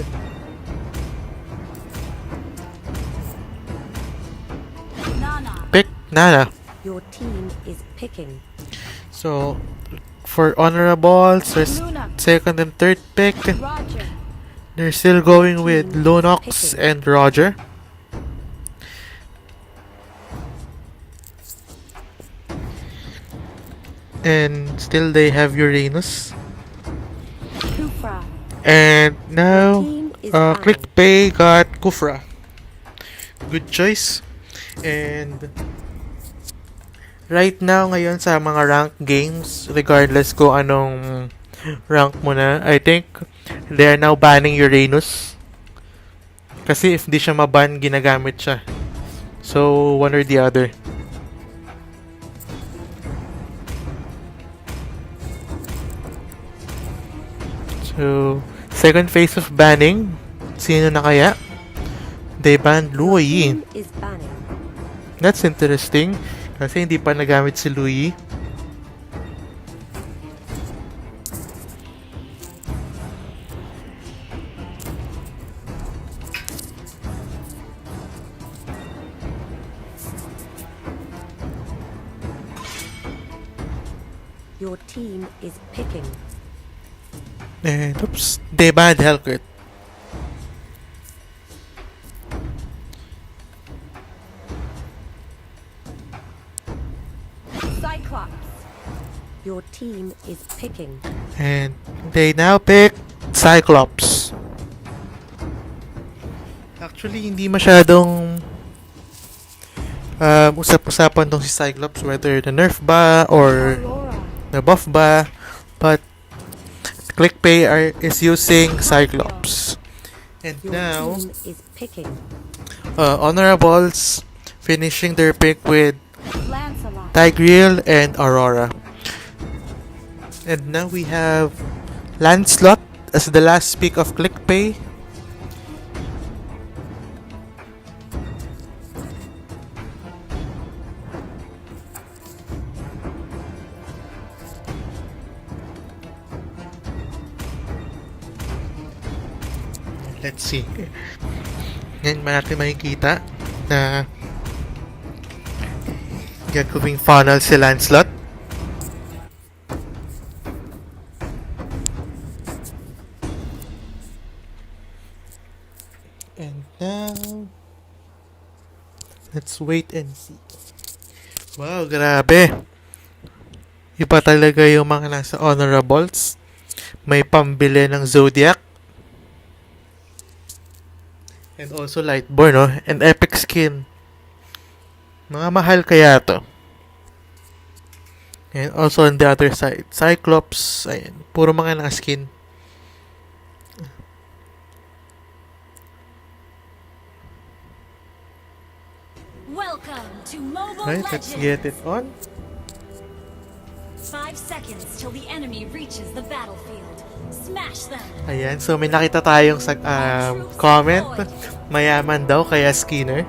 Nana. pick Nana. Your team is picking. So, for honorables, there's Luna. second and third pick. Roger. They're still going with Lunox and Roger. And still they have Uranus. Kufra. And now, Team is Clickpay got Kufra. Good choice. And right now, ngayon sa mga rank games, regardless kung anong rank mo na, I think they are now banning Uranus. Kasi if di siya maban, ginagamit siya. So, one or the other. So, second phase of banning. Sino na kaya? They banned Your Louis. team is banning. That's interesting. Kasi hindi pa nagamit si Louis. Your team is picking. And oops, they banned Hellcrit. Cyclops. Your team is picking. And they now pick Cyclops. Actually, hindi masyadong usap-usapan tong si Cyclops, whether the nerf ba or Aurora. the buff ba. But Clickpay is using Cyclops. And Your now, team is picking. honorables finishing their pick with Lancelot. Tigreal and Aurora. And now we have Lancelot as the last pick of Clickpay. Let's see. Ngayon ba natin makikita na gagawing funnel si Lancelot? And now, let's wait and see. Wow, grabe. Iba talaga yung mga nasa honorables. May pambili ng Zodiac. And also Lightborn, no? And epic skin. Mga mahal kaya to. And also on the other side, Cyclops. Ayan, puro mga naka-skin. Welcome to Mobile Right, Legends. let's get it on. 5 seconds till the enemy reaches the battlefield. Smash them. Ayan, so may nakita tayong comment. Mayaman daw, kaya skinner.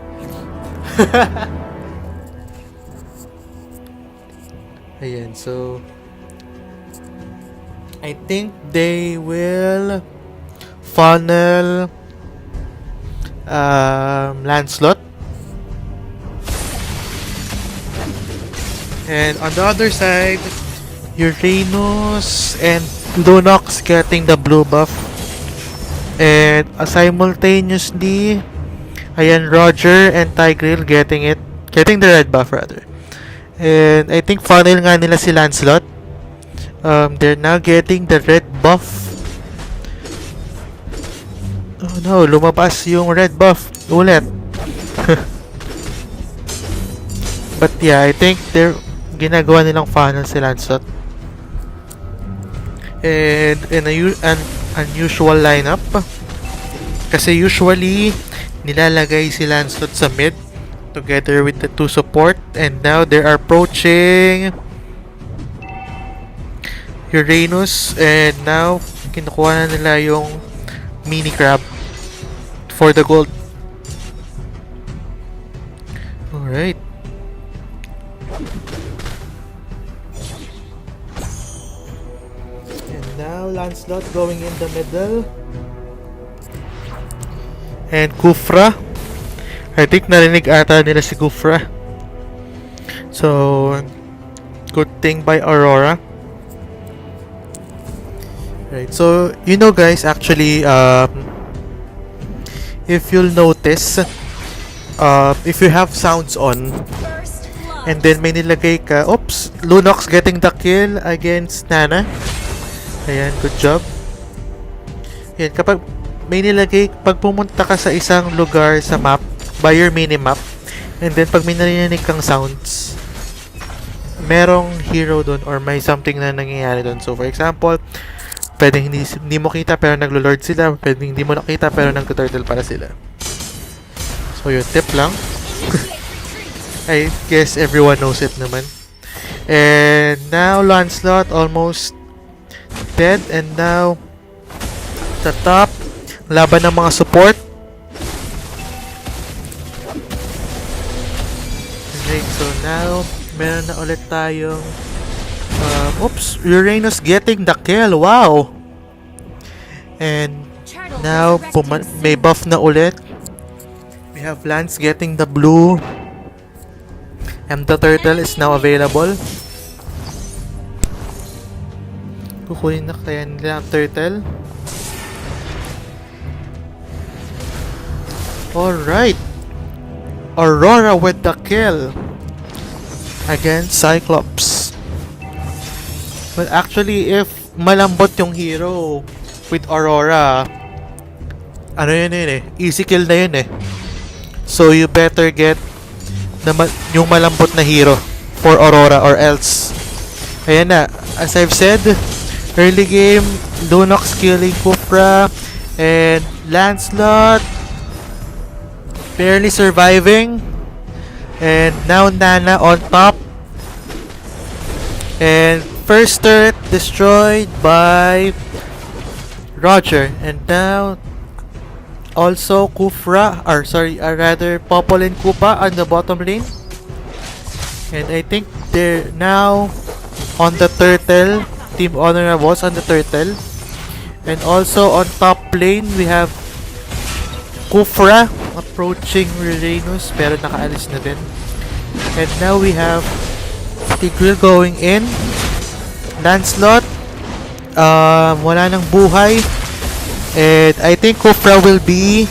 Ayan, so I think they will funnel Lancelot. And on the other side, Uranus and Lunox getting the blue buff. And simultaneously, ayan, Roger and Tigreal getting the red buff rather. And I think funnel nga nila si Lancelot. They're now getting the red buff. Oh no, lumabas yung red buff ulit. But yeah, I think they're ginagawa nilang funnel si Lancelot. And in an unusual lineup. Kasi usually, nilalagay si Lancelot sa mid together with the two support. And now they are approaching Uranus. And now, kinukuha na nila yung mini crab for the gold. Alright. And now Lancelot going in the middle. And Kufra. I think narinig ata nila si Kufra. So, good thing by Aurora. Right. So, you know guys, actually, if you'll notice, if you have sounds on, First blood. and then may nilagay ka, oops, Lunox getting the kill against Nana. Ayan, good job. Ayan, kapag may nilagay, pag pumunta ka sa isang lugar sa map, by your minimap, and then pag may narinig kang sounds, merong hero doon or may something na nangyayari doon. So, for example, pwedeng hindi mo kita pero naglo-lord sila, pwedeng hindi mo nakita pero nagtuturtle para sila. So, yun, tip lang. I guess everyone knows it naman. And now, Lancelot almost dead. And now, sa top, laban ng mga support. Okay, so now, meron na ulit tayong oops, Uranus getting the kill. Wow! And Turtle now, resurrecting may soon. buff na ulit. We have Lance getting the blue. And the turtle is now available. Kukunin na kaya nila ang turtle. Alright. Aurora with the kill against Cyclops. Well, actually, if malambot yung hero with Aurora, ano yun eh, easy kill na yun eh. So, you better get yung malambot na hero for Aurora or else. Ayan na, as I've said, early game, Lunox killing Kufra and Lancelot barely surviving. And now Nana on top. And first turret destroyed by Roger. And now also Kufra, or sorry, rather Popol and Koopa on the bottom lane. And I think they're now on the turtle. Team Honor was on the turtle. And also on top lane, we have Kufra approaching Uranus, pero nakaalis na din. And now we have Tigreal going in. Lancelot, wala nang buhay. And I think Kufra will be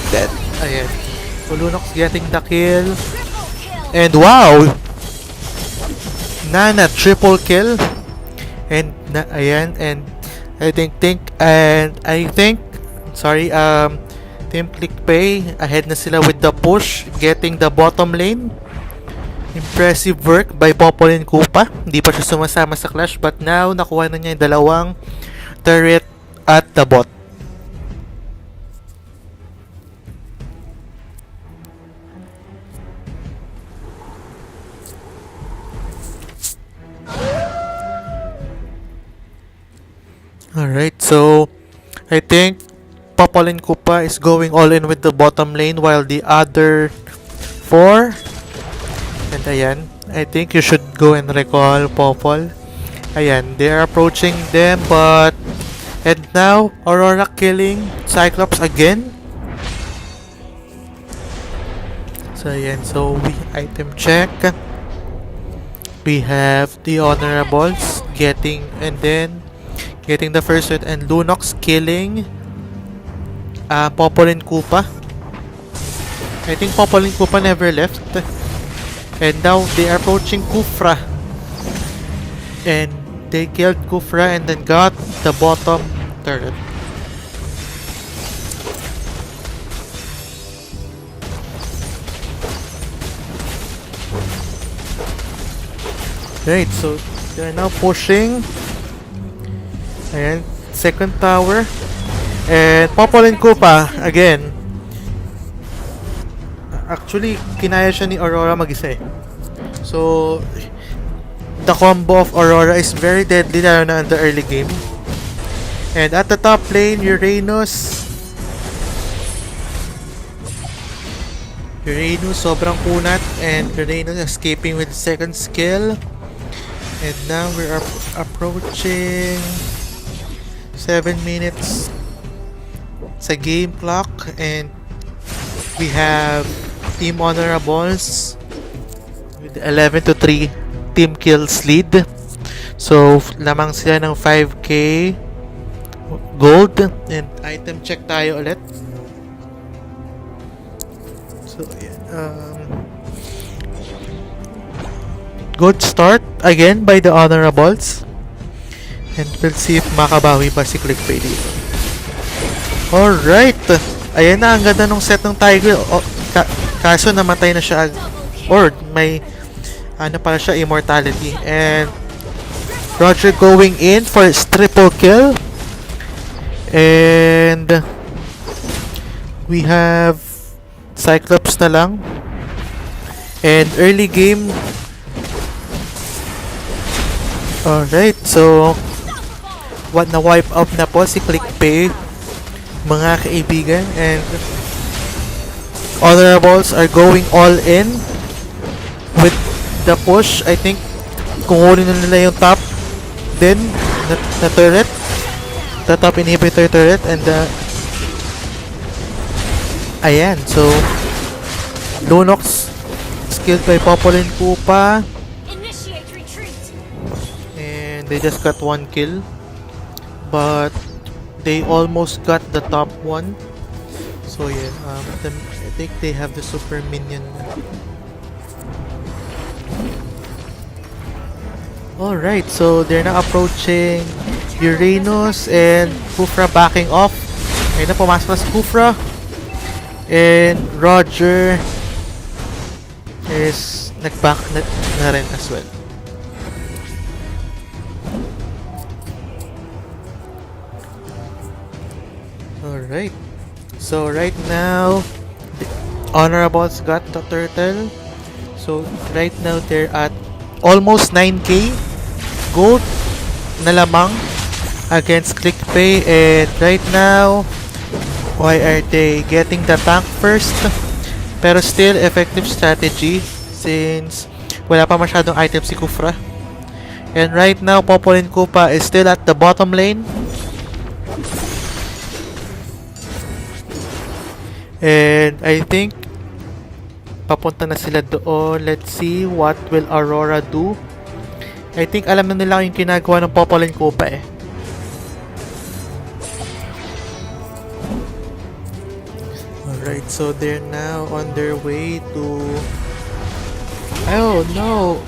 dead. Ayan. So Lunox getting the kill. Triple kill. And wow! Nana triple kill. And ayan, and I think sorry, Team Clickpay ahead na sila with the push, getting the bottom lane. Impressive work by Popolin Koopa. Hindi pa siya sumasama sa clash, but now nakuha na niya yung dalawang turret at the bot. Alright, so I think Popolin Koopa is going all in with the bottom lane while the other 4, and ayan, I think you should go and recall Popol. Ayan, they are approaching them, but and now Aurora killing Cyclops again. So ayan, so we item check. We have the honorables getting the first hit, and Lunox killing Popolin Koopa. I think Popolin Koopa never left. And now they are approaching Kufra. And they killed Kufra and then got the bottom turret. Right, so they're now pushing. Ayan, second tower. And Popolin Koopa, again. Actually, kinaya siya ni Aurora mag-isa eh. So, the combo of Aurora is very deadly lalo na in the early game. And at the top lane, Uranus sobrang kunat, and Uranus escaping with second skill. And now we are approaching 7 minutes sa game clock, and we have Team Honorables with 11-3 team kills lead. So lamang sila ng 5k gold, and item check tayo ulit. So good start again by the Honorables, and we'll see if makabawi pa si Clickpay dito. Alright, ayan na, ang ganda ng set ng Tiger. Kaso namatay na siya, or may ano pala siya, immortality. And Roger going in for his triple kill. And we have Cyclops na lang. And early game. Alright, so na-wipe out na po si Clickpay, mga kaibigan. And Honorables are going all in with the push. I think kukunin na nila yung top din na turret, the top inhibitor turret, and ayan, so Lunox skilled by Popolin Koopa, Initiate retreat. and they just got 1 kill, but they almost got the top one. So yeah, I think they have the super minion. Alright, so they're now approaching Uranus, and Kufra backing off. Ayun na, pumasok na si Kufra. And Roger is nag-back na rin as well. Alright. So right now, the Honorables got the turtle. So right now they're at almost 9k gold na lamang against Clickpay. And right now, why are they getting the tank first? Pero still effective strategy since wala pa masyadong item si Kufra. And right now, Popolin Koopa is still at the bottom lane. And I think papunta na sila doon. Let's see what will Aurora do. I think alam na nila yung ginagawa ng Popolin Koopa eh. Right, so they're now on their way to... Oh no!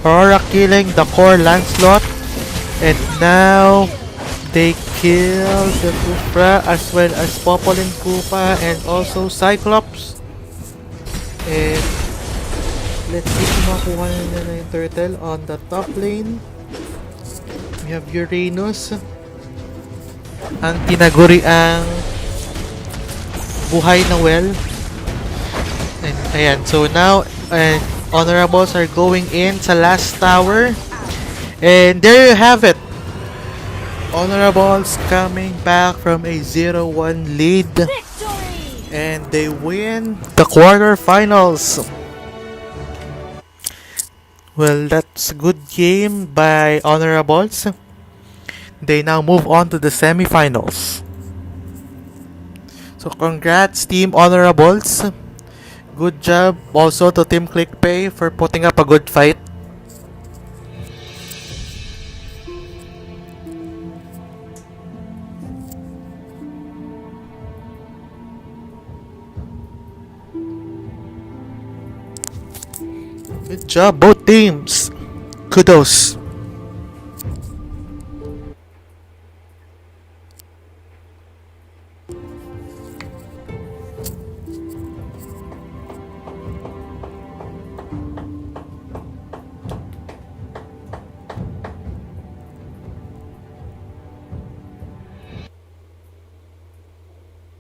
Aurora killing the core Lancelot. And now they kill the Kufra as well as Popolin Koopa and also Cyclops. And let's see kung makuha na yung turtle on the top lane. We have Uranus. Ang tinaguri ang buhay na well. And ayan, so now Honorables are going in sa last tower. And there you have it. Honorables coming back from a 0-1 lead. Victory! And they win the quarterfinals. Well, that's a good game by Honorables. They now move on to the semifinals. So congrats Team Honorables. Good job also to Team Clickpay for putting up a good fight. Good job both teams. Kudos.